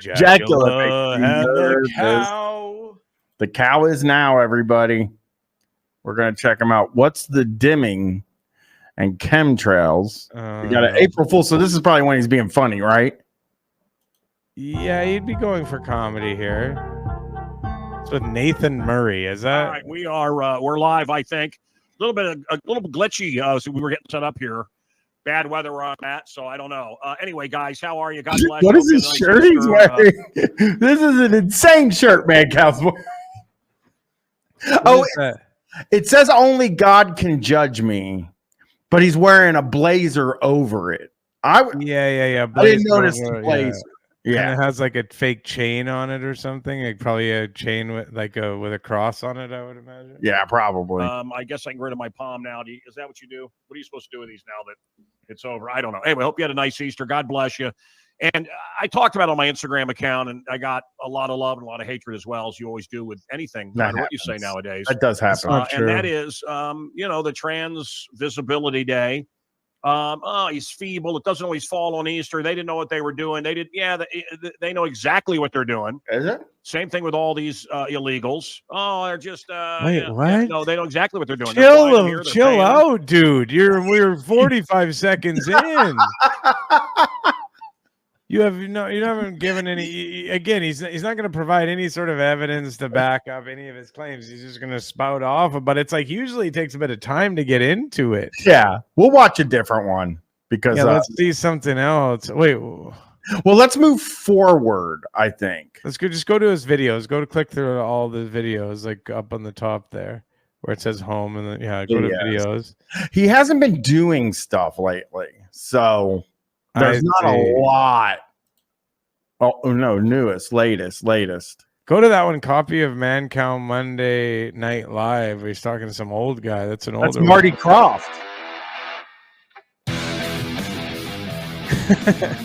Jackula and the cow. The cow is now, everybody. We're going to check them out. What's the dimming and chemtrails? We got an April Fool, so this is probably when he's being funny, right? Yeah, he'd be going for comedy here. It's with Nathan Murray. Is that? All right, we're live, I think. A little bit glitchy, so we were getting set up here. Bad weather on that, so I don't know. Anyway, guys, how are you? God bless you. What is this shirt he's wearing? This is an insane shirt, Mancow. It says only God can judge me, but he's wearing a blazer over it. Yeah. I didn't notice the blazer. Yeah, and it has like a fake chain on it or something. Like probably a chain with with a cross on it, I would imagine. Yeah, probably. I guess I can get rid of my palm now. Is that what you do? What are you supposed to do with these now that it's over? I don't know. Anyway, hope you had a nice Easter. God bless you. And I talked about it on my Instagram account, and I got a lot of love and a lot of hatred as well, as you always do with anything, no matter what you say nowadays. That does happen. And that is, the Trans Visibility Day. He's feeble. It doesn't always fall on Easter. They didn't know what they were doing. They know exactly what they're doing. Is it? Same thing with all these illegals. Oh, they're just wait, what? No, they know exactly what they're doing. Chill out, dude. We're 45 seconds in. You haven't given any. Again, he's not going to provide any sort of evidence to back up any of his claims. He's just going to spout off. But it's like usually it takes a bit of time to get into it. Yeah, we'll watch a different one because let's see something else. Wait, well, let's move forward. I think let's go. Just go to his videos. Go to click through all the videos, like up on the top there where it says home, and then go to videos. He hasn't been doing stuff lately, so. There's not a lot. Oh no, latest. Go to that one. Copy of Mancow Monday Night Live. Where he's talking to some old guy. That's an older. That's Marty Krafft.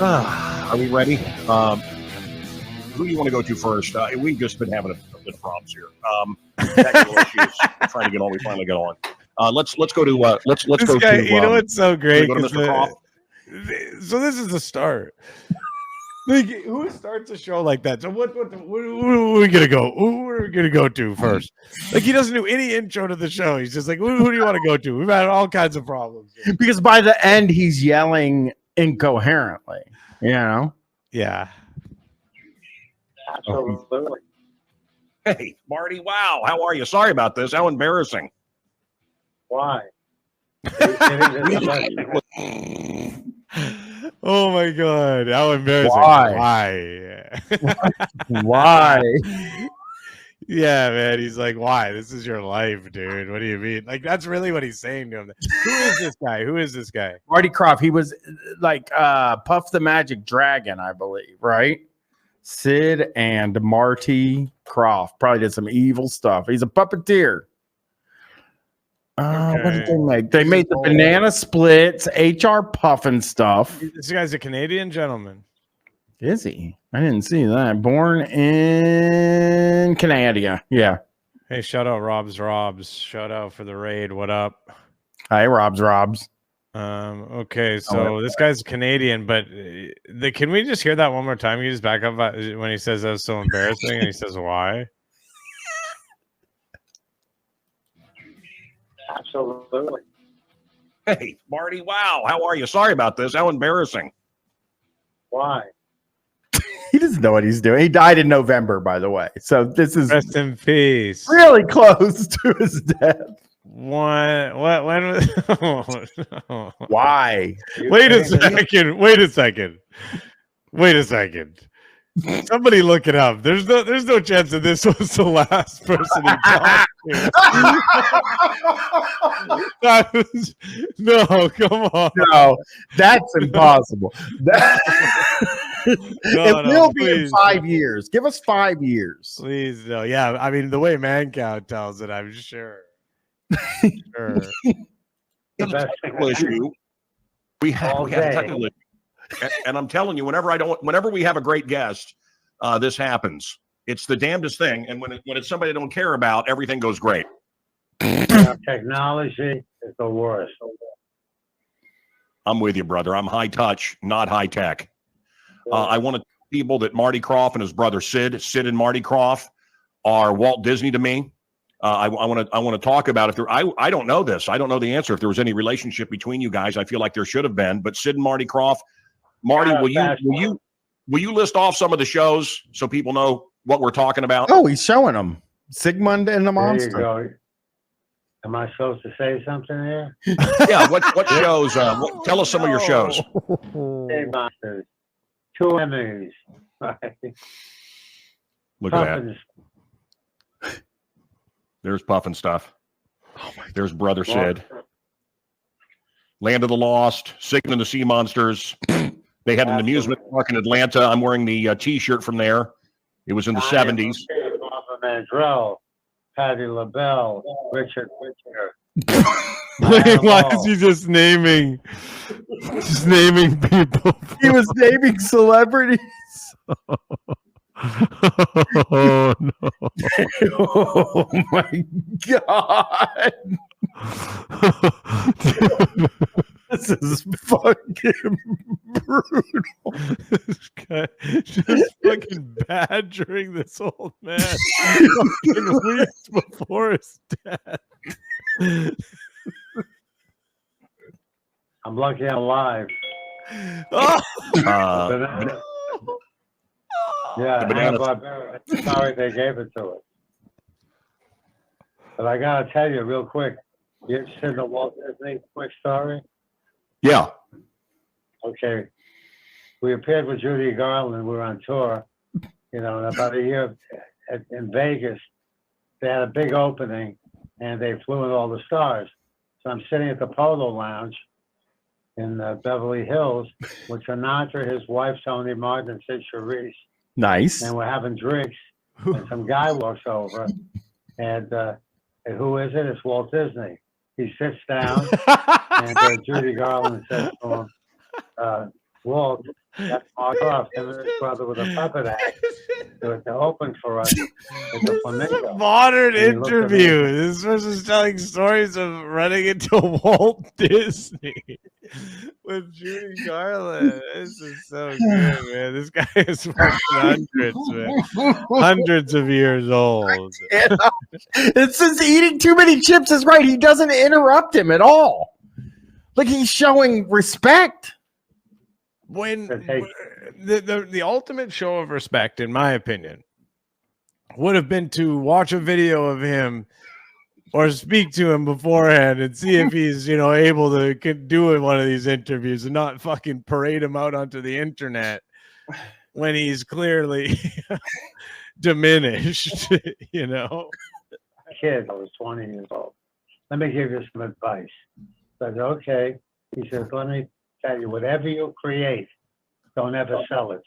Are we ready? Who do you want to go to first? We've just been having a bit of problems here. Technical issues. Trying to get on. We finally got on. Let's go to. Let's go guy, to. You know what's so great? Go to Mr. Krafft. So this is the start. Like, who starts a show like that? So what are we gonna go? Who are we gonna go to first? Like, he doesn't do any intro to the show. He's just like, who do you want to go to? We've had all kinds of problems. Because by the end, he's yelling incoherently. Yeah. Absolutely. Hey, Marty. Wow. How are you? Sorry about this. How embarrassing. Why? Oh my God! How embarrassing! Why? Yeah, man. He's like, why? This is your life, dude. What do you mean? Like, that's really what he's saying to him. Who is this guy? Marty Krafft. He was like Puff the Magic Dragon, I believe, right? Sid and Marty Krafft probably did some evil stuff. He's a puppeteer. What did they make? They made the banana splits, HR puffin stuff. This guy's a Canadian gentleman. Is he? I didn't see that. Born in Canada. Yeah. Hey, shout out Rob's. Shout out for the raid. What up? Hi, Rob's. Okay, so this guy's Canadian, but can we just hear that one more time? Can you just back up when he says that's so embarrassing and he says why? Absolutely. Hey, Marty. Wow. How are you? Sorry about this. How embarrassing. Why? He doesn't know what he's doing. He died in November, by the way. So this is rest in peace. Really close to his death. When Why? Wait a second. Somebody look it up. There's no chance that this was the last person he talked to. No, come on. No, that's impossible. It will be in 5 years. Give us 5 years. Please, no. Yeah, I mean, the way Mancow tells it, I'm sure. Technical issue. We have a technical issue. And I'm telling you, whenever we have a great guest, this happens. It's the damnedest thing. And when it's somebody I don't care about, everything goes great. Technology is the worst. I'm with you, brother. I'm high touch, not high tech. I want people that Marty Krafft and his brother Sid and Marty Krafft are Walt Disney to me. I want to talk about if there. I don't know this. I don't know the answer. If there was any relationship between you guys, I feel like there should have been. But Sid and Marty Krafft, Marty, will you list off some of the shows so people know what we're talking about? Oh, he's showing them Sigmund and the Monster. There you go. Am I supposed to say something here? Yeah. What shows? Tell us some of your shows. Hey, Monsters. 2 Emmys. Right. Look at that. There's Puffin stuff. There's Brother Sid. Land of the Lost, Sigmund and the Sea Monsters. They had an amusement park in Atlanta. I'm wearing the T-shirt from there. It was in the 70s. Mandrell, Patti LaBelle, Richard. Why is he just naming people? He was naming celebrities. Oh no! Oh my God! This is fucking brutal. This guy just fucking badgering this old man fucking weeks before his death. I'm lucky I'm alive. Oh! Yeah, Hanna-Barbera. Sorry they gave it to us. But I gotta tell you real quick. You interested in the Walt Disney quick story? Yeah. Okay. We appeared with Judy Garland. We were on tour. You know, in about a year in Vegas, they had a big opening, and they flew in all the stars. So I'm sitting at the Polo Lounge in Beverly Hills with Sinatra, his wife Tony Martin, and Sid Charisse. Nice. And we're having drinks, and some guy walks over, and who is it? It's Walt Disney. He sits down, and Judy Garland says to him, Walt, that's Mark Krafft, him and his brother with a puppet act. To open for us with the flamingo. Modern interview. This person's telling stories of running into Walt Disney with Judy Garland. This is so good, man. This guy is fucking hundreds, man. Hundreds of years old. It says eating too many chips is right. He doesn't interrupt him at all. Like he's showing respect. When the ultimate show of respect, in my opinion, would have been to watch a video of him or speak to him beforehand and see if he's, able to do one of these interviews and not fucking parade him out onto the internet when he's clearly diminished, Kid, I was 20 years old. Let me give you some advice. I said, okay. He says, let me tell you, whatever you create, don't ever sell it.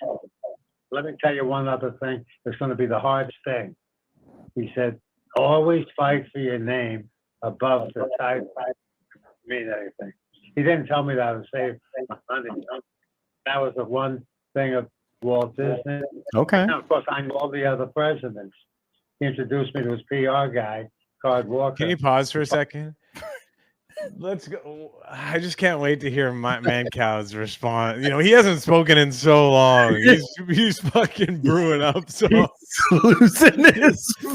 Let me tell you one other thing. It's going to be the hardest thing. He said, always fight for your name above the title. Mean anything. He didn't tell me that to save money. That was the one thing of Walt Disney. Okay. Now, of course, I know all the other presidents. He introduced me to his PR guy, Card Walker. Can you pause for a second? Let's go. I just can't wait to hear Mancow's response. He hasn't spoken in so long. He's fucking brewing up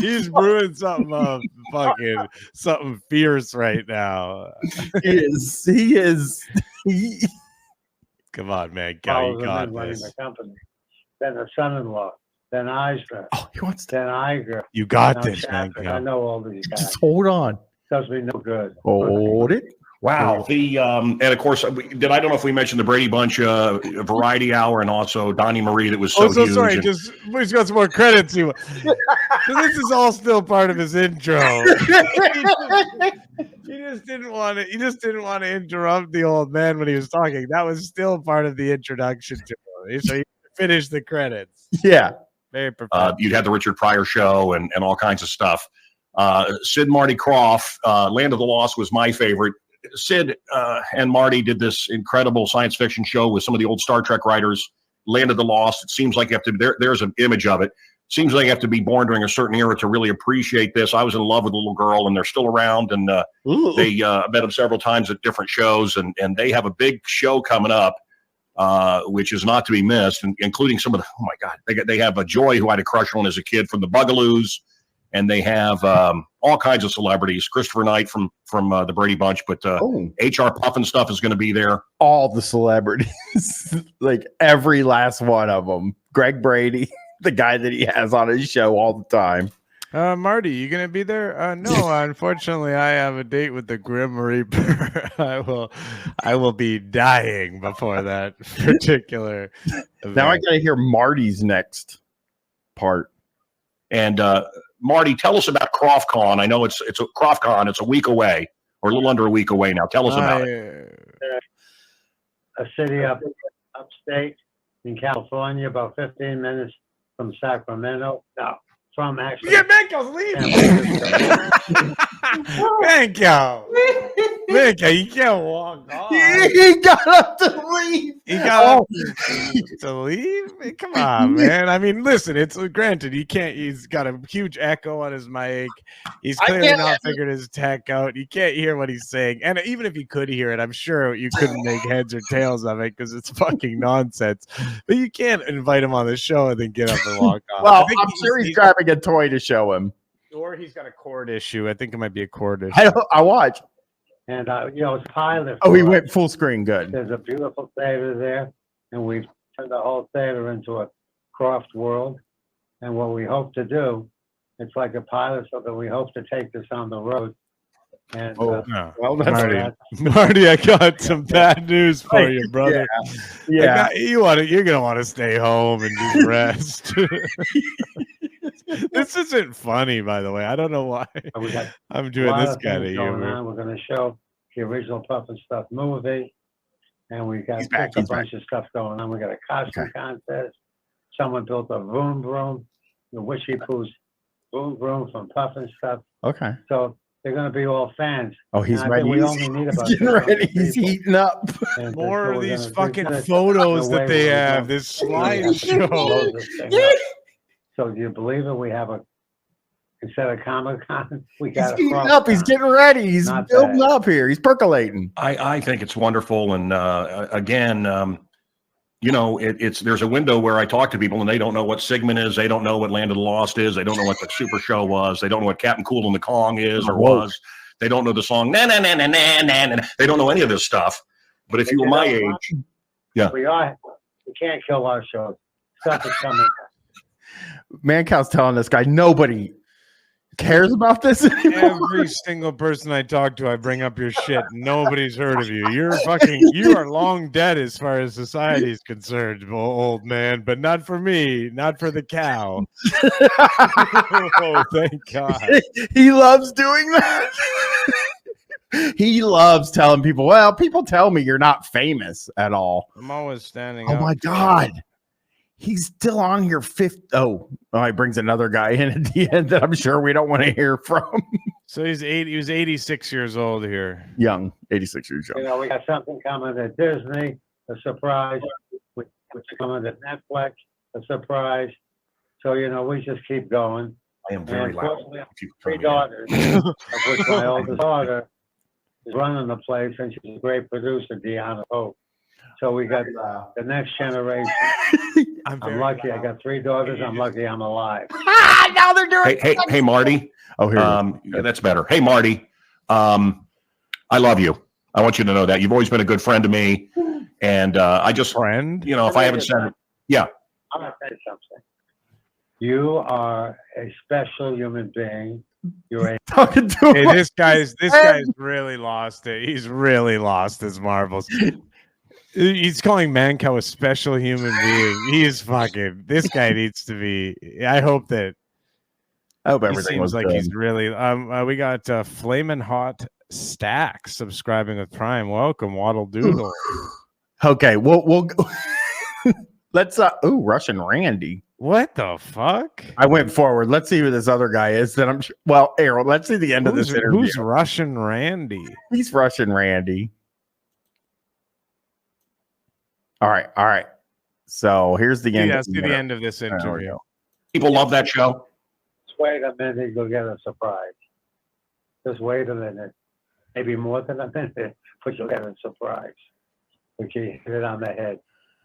he's brewing something up, something fierce right now. He is. Come on, Mancow, you got this. The company. Then the son-in-law. Then Eisner. Oh, he wants Then Iger. You got Now this, Shepard. I Mancow. know all these guys. Just hold on. Does me no good. Hold it. Wow. And of course, I don't know if we mentioned the Brady Bunch Variety Hour and also Donnie Marie that was so huge. Sorry. Please got some more credits. So this is all still part of his intro. He just didn't want to interrupt the old man when he was talking. That was still part of the introduction to him. So he finished the credits. Yeah. Very professional. You'd had the Richard Pryor show and all kinds of stuff. Sid, Marty Krafft, Land of the Lost was my favorite. Sid and Marty did this incredible science fiction show with some of the old Star Trek writers, Land of the Lost. It seems like you have to, there's an image of it. Seems like you have to be born during a certain era to really appreciate this. I was in love with a little girl, and they're still around, and they met them several times at different shows, and they have a big show coming up. which is not to be missed, including some of the, oh my God, they have a Joy who I had a crush on as a kid from the Bugaloos, and they have all kinds of celebrities. Christopher Knight from the Brady Bunch, but HR Puffin stuff is going to be there. All the celebrities, like every last one of them. Greg Brady, the guy that he has on his show all the time. Marty, you gonna be there? No, unfortunately, I have a date with the Grim Reaper. I will be dying before that particular event. Now I gotta hear Marty's next part. And Marty, tell us about KrafftCon. I know it's a KrafftCon. It's a week away, or a little under a week away now. Tell us about it. A city upstate in California, about 15 minutes from Sacramento. No. From actually, yeah, Mancow's leaving. Mancow, you can't walk off. He got up to leave. He got up to leave. Come on, man. I mean, listen. It's granted he can't. He's got a huge echo on his mic. He's clearly not figured his tech out. You can't hear what he's saying. And even if you could hear it, I'm sure you couldn't make heads or tails of it because it's fucking nonsense. But you can't invite him on the show and then get up and walk off. Well, I'm sure he's grabbing a toy to show him. Or he's got a cord issue. I think it might be a cord issue. I watch. And, it's pilot. Oh, he went full screen. Good. There's a beautiful theater there, and we've turned the whole theater into a Krafft world. And what we hope to do, it's like a pilot, so that we hope to take this on the road. And well, that's Marty, I got some bad news for you, brother. Yeah. You're gonna want to stay home and just rest. This isn't funny, by the way. I don't know why I'm doing this kind of humor. We're going to show the original Puff and Stuff movie, and we got a bunch of stuff going on. We got a costume contest. Someone built a vroom vroom, the Wishy Poo's vroom vroom from Puff and Stuff. Okay. So they're going to be all fans. Oh, he's ready. We only need about getting ready. He's heating up. And more of these fucking photos that they have. This slideshow. So do you believe it? We have instead of Comic-Con, we got he's heating up. He's getting ready. He's building up here. He's percolating. I think it's wonderful. And again, there's a window where I talk to people and they don't know what Sigmund is. They don't know what Land of the Lost is. They don't know what the Super Show was. They don't know what Captain Cool and the Kong is or was. They don't know the song na na na na na na. They don't know any of this stuff. But if you were my age, we can't kill our show. Stuff is coming. Mancow's telling this guy nobody cares about this anymore. Every single person I talk to, I bring up your shit. Nobody's heard of you. You are long dead as far as society is concerned, old man. But not for me. Not for the cow. Oh, thank God. He loves doing that. He loves telling people, well, people tell me you're not famous at all. I'm always standing up. Oh, my God. He's still on here. He brings another guy in at the end that I'm sure we don't want to hear from. So he was 86 years old here. Young, 86 years young. We got something coming to Disney, a surprise, which is coming to Netflix, a surprise. So, we just keep going. I am very loud. We have 3 daughters, of which my oldest daughter is running the place, and she's a great producer, Deanna Hope. So we got the next generation. I'm lucky. I got 3 daughters. I'm lucky I'm alive. Now they're doing. Hey, Marty. Oh, here. That's better. Hey, Marty. I love you. I want you to know that you've always been a good friend to me, and I just friend. If I haven't said it, yeah. I'm gonna tell you something. You are a special human being. You're a talking to him. Hey, this guy's really lost it. He's really lost his marbles. He's calling Mancow a special human being. He is fucking. This guy needs to be. I hope everything was like good. He's really. We got Flamin' Hot Stack subscribing with Prime. Welcome, Waddle Doodle. Okay, we'll go. Let's. Russian Randy. What the fuck? I went forward. Let's see who this other guy is. That I'm. Well, Aaron. Let's see the end of this interview. Who's Russian Randy? He's Russian Randy. All right. So here's the end. Yeah, see the end of this interview. People love that show. Just wait a minute, you'll get a surprise. Just wait a minute. Maybe more than a minute, but you'll get a surprise. But you hit it on the head.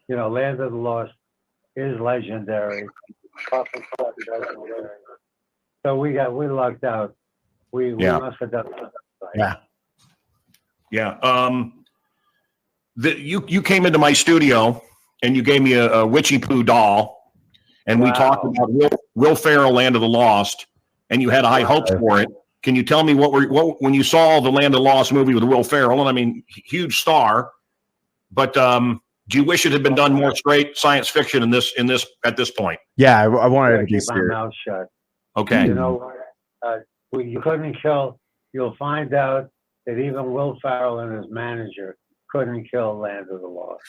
You know, Land of the Lost is legendary. Puff and Puff is legendary. So we lucked out. We must have done something right. Yeah. You came into my studio and you gave me a Witchy Poo doll, and we talked about Will Ferrell, Land of the Lost, and you had high hopes for it. Can you tell me what when you saw the Land of the Lost movie with Will Ferrell, and I mean, huge star, but do you wish it had been done more straight science fiction in this at this point? Yeah, I wanted to keep my serious. mouth shut. Okay. You know, you couldn't kill. You'll find out that even Will Ferrell and his manager couldn't kill Land of the Lost.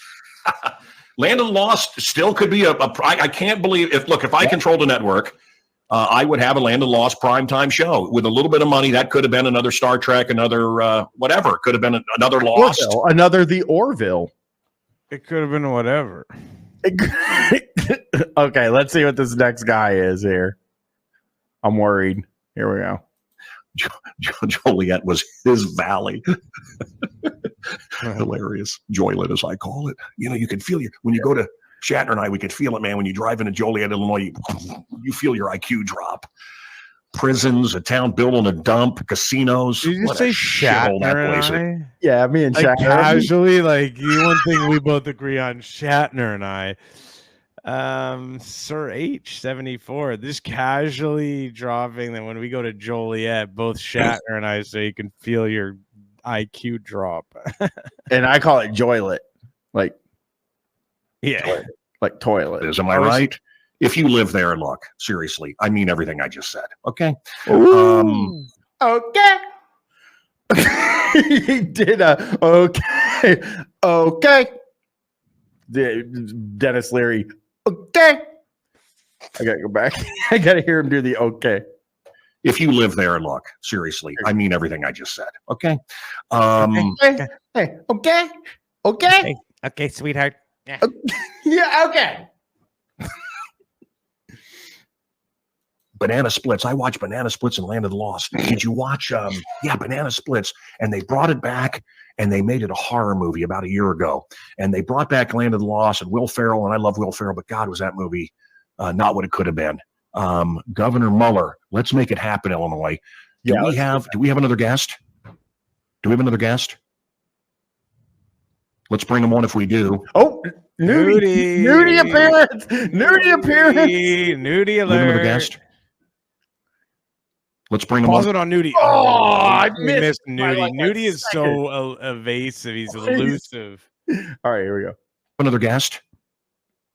Land of the Lost still could be I can't believe if I controlled a network, I would have a Land of the Lost primetime show with a little bit of money. That could have been another Star Trek, another whatever. It could have been another Lost. Orville, another The Orville. It could have been whatever. Okay, let's see what this next guy is here. I'm worried. Here we go. Joliet was his valley. Hilarious. Joylet, as I call it. You know, you can feel when you go to Shatner and I, we could feel it, man. When you drive into Joliet, Illinois, you feel your IQ drop. Prisons, a town built on a dump, casinos. Did you say Shatner and I? Yeah, me and Shatner. Casually, like one thing we both agree on, Shatner and I. Sir H74, this casually dropping that when we go to Joliet, both Shatner and I say you can feel your IQ drop. And I call it Joylet. Like, yeah, like toilet. Am I right? If you live there, look, seriously, I mean everything I just said. Okay. Okay. He did okay. Okay. Dennis Leary. Okay. I gotta go back. I gotta hear him do the okay. If you live there, look, seriously, I mean everything I just said. Okay. Okay. Hey, okay. Okay. Okay, sweetheart. Yeah. Yeah, okay. Banana Splits. I watched Banana Splits and Land of the Lost. Did you watch Banana Splits? And they brought it back and they made it a horror movie about a year ago. And they brought back Land of the Lost and Will Ferrell, and I love Will Ferrell, but God, was that movie not what it could have been. Governor Mueller, let's make it happen, Illinois. Do we have another guest? Do we have another guest? Let's bring him on if we do. Oh, nudie appearance. Nudie appearance. Nudie alert. Another guest. Let's bring him Pause on. it on Nudie. Oh, I missed Nudie. Like Nudie is so evasive. He's elusive. All right, here we go. Another guest.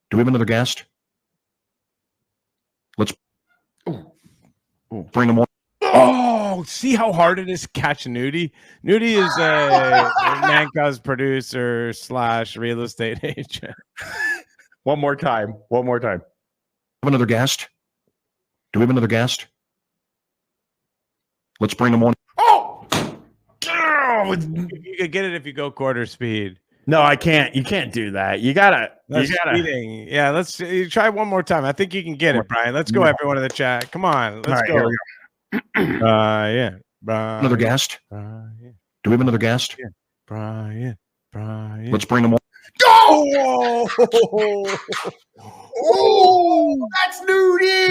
Do we have another guest? Let's bring him on. Oh, see how hard it is to catch Nudie? Nudie is Mancow's producer / real estate agent. One more time. Have another guest? Do we have another guest? Let's bring him on. Oh! You could get it if you go quarter speed. No, I can't. You can't do that. You gotta. Speeding. Yeah, let's try one more time. I think you can get it, Brian. Let's go, everyone in the chat. Come on, let's go. Here we go. Yeah. Brian, Another guest? Brian, Do we have another guest? Brian. Let's bring him on. Oh! Oh, that's Nudie!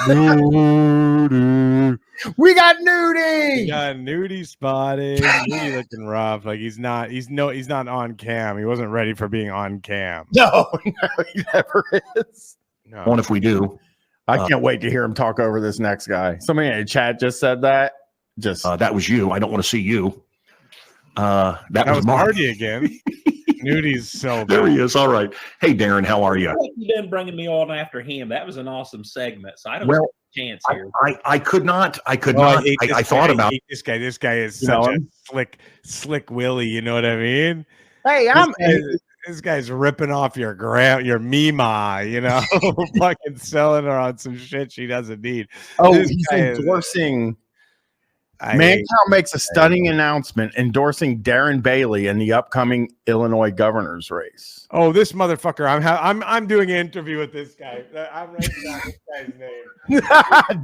Nudie. We got Nudie! We got Nudie spotted. Nudie looking rough. Like he's not on cam. He wasn't ready for being on cam. No, he never is. No. On if we do. I can't wait to hear him talk over this next guy. Somebody in the chat just said that. That was you. I don't want to see you. That was Marty again. Nudie's so there bad. he is. All right. Hey, Darren, how are you? You done bringing me on after him. That was an awesome segment. So I don't have a chance here. I could not. I thought about this guy. This guy is such a slick Willie. You know what I mean? Hey, This guy's ripping off your Mima, you know, fucking selling her on some shit she doesn't need. Oh, he's endorsing. Mancow makes a stunning announcement endorsing Darren Bailey in the upcoming Illinois governor's race. Oh, this motherfucker! I'm doing an interview with this guy. I'm writing down this guy's name.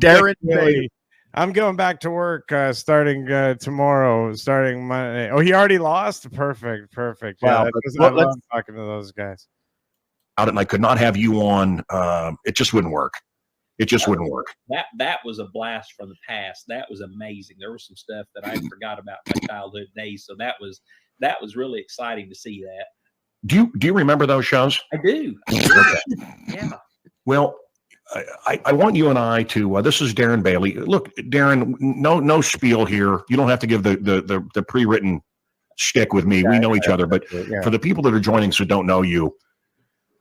Darren Bailey. I'm going back to work starting tomorrow, starting Monday. Oh, he already lost? Perfect. Yeah, Wow, I love talking to those guys. Out and I could not have you on. It just wouldn't work. It just wouldn't work. That was a blast from the past. That was amazing. There was some stuff that I forgot about my childhood days. So that was really exciting to see that. Do you remember those shows? I do. Yeah. Well, I want you and I to. This is Darren Bailey. Look, Darren. No spiel here. You don't have to give the pre-written shtick with me. We know each other. But for the people that are joining who don't know you,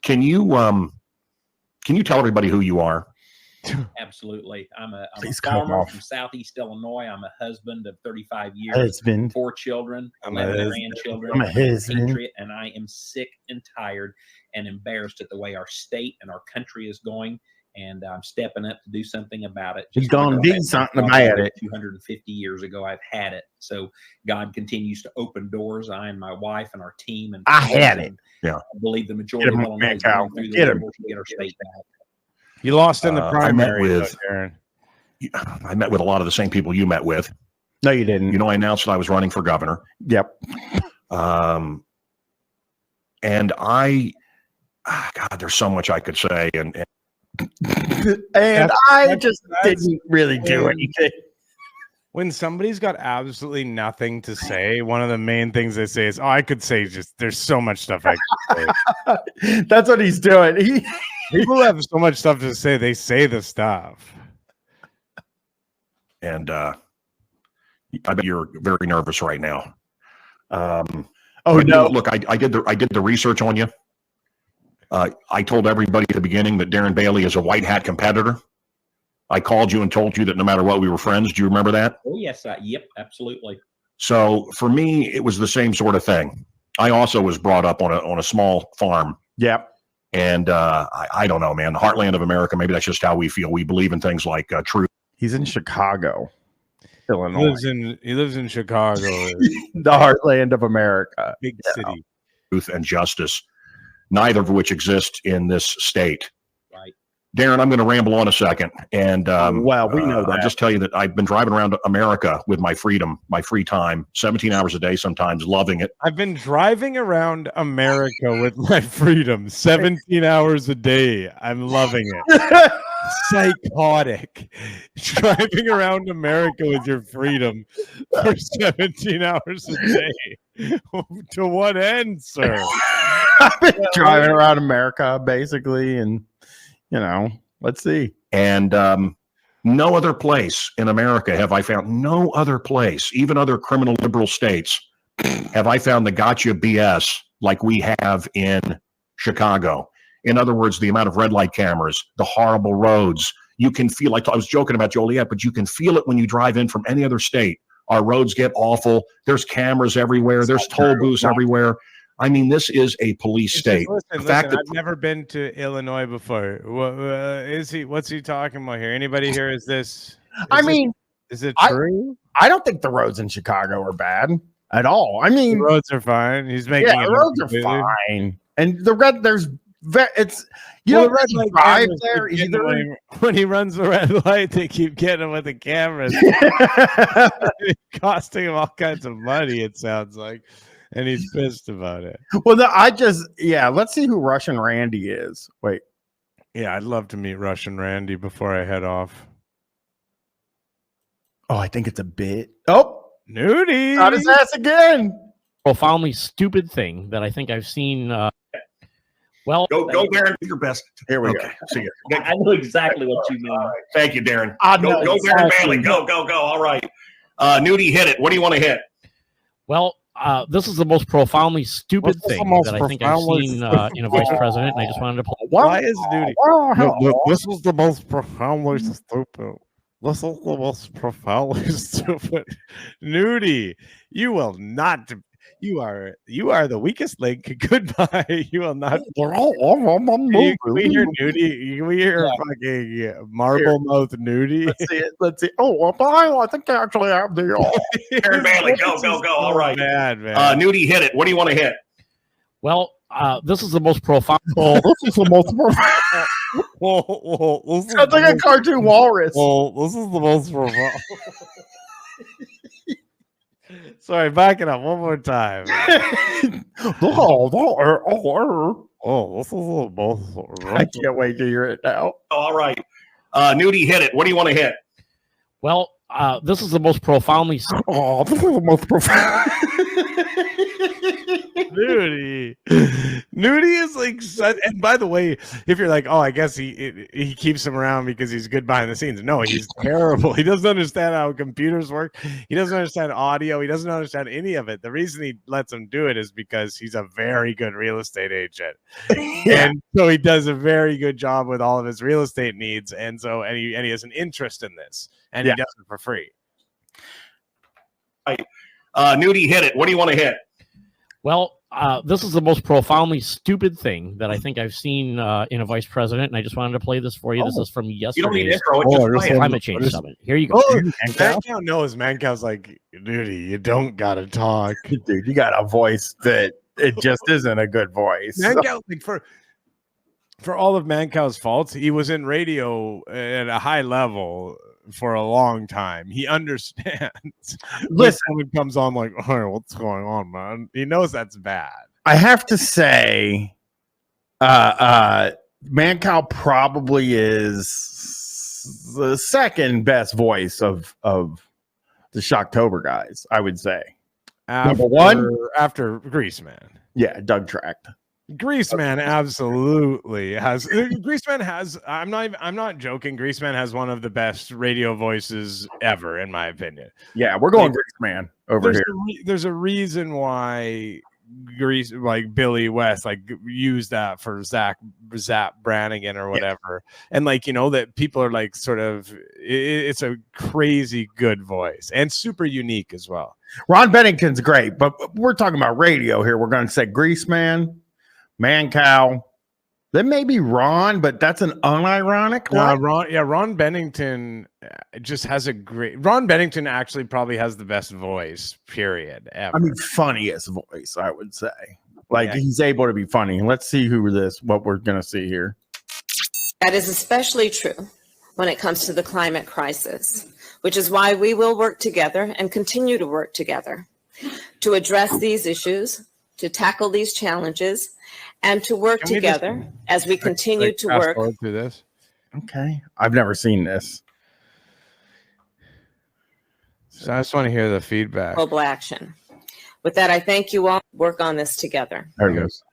can you tell everybody who you are? Absolutely. I'm a farmer from Southeast Illinois. I'm a husband of 35 years. Husband. 4 children, 11 grandchildren. I'm a husband. Patriot, and I am sick and tired and embarrassed at the way our state and our country is going. And I'm stepping up to do something about it. You're going to do something about it. 250 years ago, I've had it. So God continues to open doors. I and my wife and our team. And I had it. Yeah. I believe the majority of Illinois is going through the labor to get our state back. You lost in the primary, Darren. I met with a lot of the same people you met with. No, you didn't. You know, I announced that I was running for governor. Yep. And God, there's so much I could say, and I just didn't really do anything. When somebody's got absolutely nothing to say, one of the main things they say is, "Oh, I could say just there's so much stuff I could say." That's what he's doing. People have so much stuff to say, they say the stuff. And I bet you're very nervous right now. No! Look, I did the research on you. I told everybody at the beginning that Darren Bailey is a white hat competitor. I called you and told you that no matter what, we were friends. Do you remember that? Oh, yes. Yep, absolutely. So for me, it was the same sort of thing. I also was brought up on a small farm. Yep. And I don't know, man. The heartland of America, maybe that's just how we feel. We believe in things like truth. He's in Chicago, Illinois. He lives in Chicago. The heartland of America. Big city. Truth and justice, neither of which exist in this state. Right. Darren, I'm going to ramble on a second. And well, we know that. I'll just tell you that I've been driving around America with my freedom, my free time, 17 hours a day, sometimes loving it. I've been driving around America with my freedom, 17 hours a day. I'm loving it. Psychotic. Driving around America with your freedom for 17 hours a day. To what end, sir? I've been driving around America, basically, and let's see. And no other place in America have I found, no other place, even other criminal liberal states, have I found the gotcha BS like we have in Chicago. In other words, the amount of red light cameras, the horrible roads. You can feel, like I was joking about Joliet, but you can feel it when you drive in from any other state. Our roads get awful. There's cameras everywhere. There's toll booths everywhere. I mean, this is a police state. Listen, I've never been to Illinois before. What's he talking about here? Anybody here? Is it true? I don't think the roads in Chicago are bad at all. I mean, the roads are fine. He's making the roads are fine, and the red there's. It's the red light drive there either. When he runs the red light, they keep getting him with the cameras, costing him all kinds of money. It sounds like, and he's pissed about it. Well, let's see who Russian Randy is. Wait, yeah, I'd love to meet Russian Randy before I head off. Oh, I think it's a bit. Oh, Nudie, got his ass again. Profoundly stupid thing that I think I've seen. Well, go, Darren. Do your best. Here we go. See you. I know exactly what you mean. Right. Thank you, Darren. Go, Darren Bailey. Go. All right. Nudie, hit it. What do you want to hit? Well, this is the most profoundly stupid thing that I think I've seen in a vice president, and I just wanted to play. Why is Nudie? This was the most profoundly stupid. This is the most profoundly stupid. Nudie, you will not. You are the weakest link. Goodbye. You will not. We hear Nudie. We hear fucking marble mouth Nudie. Let's see. Oh, I think I actually have the. Darren Bailey, go. All right, man. Nudie, hit it. What do you want to hit? Well, this is the most profound. This is the most profound. Sounds like a cartoon walrus. Well, this is the most profound. Sorry, back it up one more time. Oh, this is the most. I can't wait to hear it now. All right. Nudie, hit it. What do you want to hit? Well, this is the most profoundly. Oh, this is the most profound. Nudie is like such, and by the way, if you're like, oh, I guess he keeps him around because he's good behind the scenes. No, he's terrible. He doesn't understand how computers work. He doesn't understand audio. He doesn't understand any of it. The reason he lets him do it is because he's a very good real estate agent. And so he does a very good job with all of his real estate needs. And so he has an interest in this, and he does it for free. Nudie, hit it. What do you want to hit? Well, this is the most profoundly stupid thing that I think I've seen in a vice president, and I just wanted to play this for you. This is from You don't need yesterday's intro. Just play it. climate change summit. Here you go. Mancow knows. Mancow's like, Nudie, you don't gotta talk, Dude, you got a voice that it just isn't a good voice. Mancow, like, for all of Mancow's faults, he was in radio at a high level for a long time. He understands. Listen, when it comes on, like, hey, what's going on, man? He knows that's bad. I have to say, Mancow probably is the second best voice of the Shocktober guys, I would say. Number one after Greaseman. Yeah, Doug Tract. Greaseman absolutely has. Greaseman has. I'm not joking. Greaseman has one of the best radio voices ever, in my opinion. Yeah, we're going Greaseman over here. There's a reason why like Billy West used that for Zap Brannigan or whatever, and that people are like sort of. It's a crazy good voice and super unique as well. Ron Bennington's great, but we're talking about radio here. We're going to say Greaseman, Mancow, then maybe Ron, but that's an unironic one. Ron Bennington just has a great. Ron Bennington actually probably has the best voice, period, ever. I mean, funniest voice, I would say. He's able to be funny. Let's see what we're going to see here. That is especially true when it comes to the climate crisis, which is why we will work together and continue to work together to address these issues, to tackle these challenges, and to work together as we continue to work through this. Okay. I've never seen this. So I just want to hear the feedback. global action. With that, I thank you all. Work on this together. There it goes.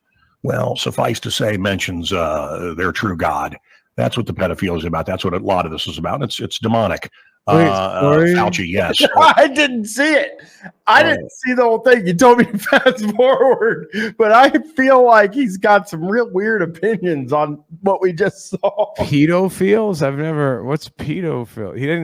Well, suffice to say, mentions their true God. That's what the pedophilia is about. That's what a lot of this is about. It's demonic. Fauci, yes. I didn't see it. I didn't see the whole thing. You told me to fast forward, but I feel like he's got some real weird opinions on what we just saw. Pedophiles? What's pedophile? He didn't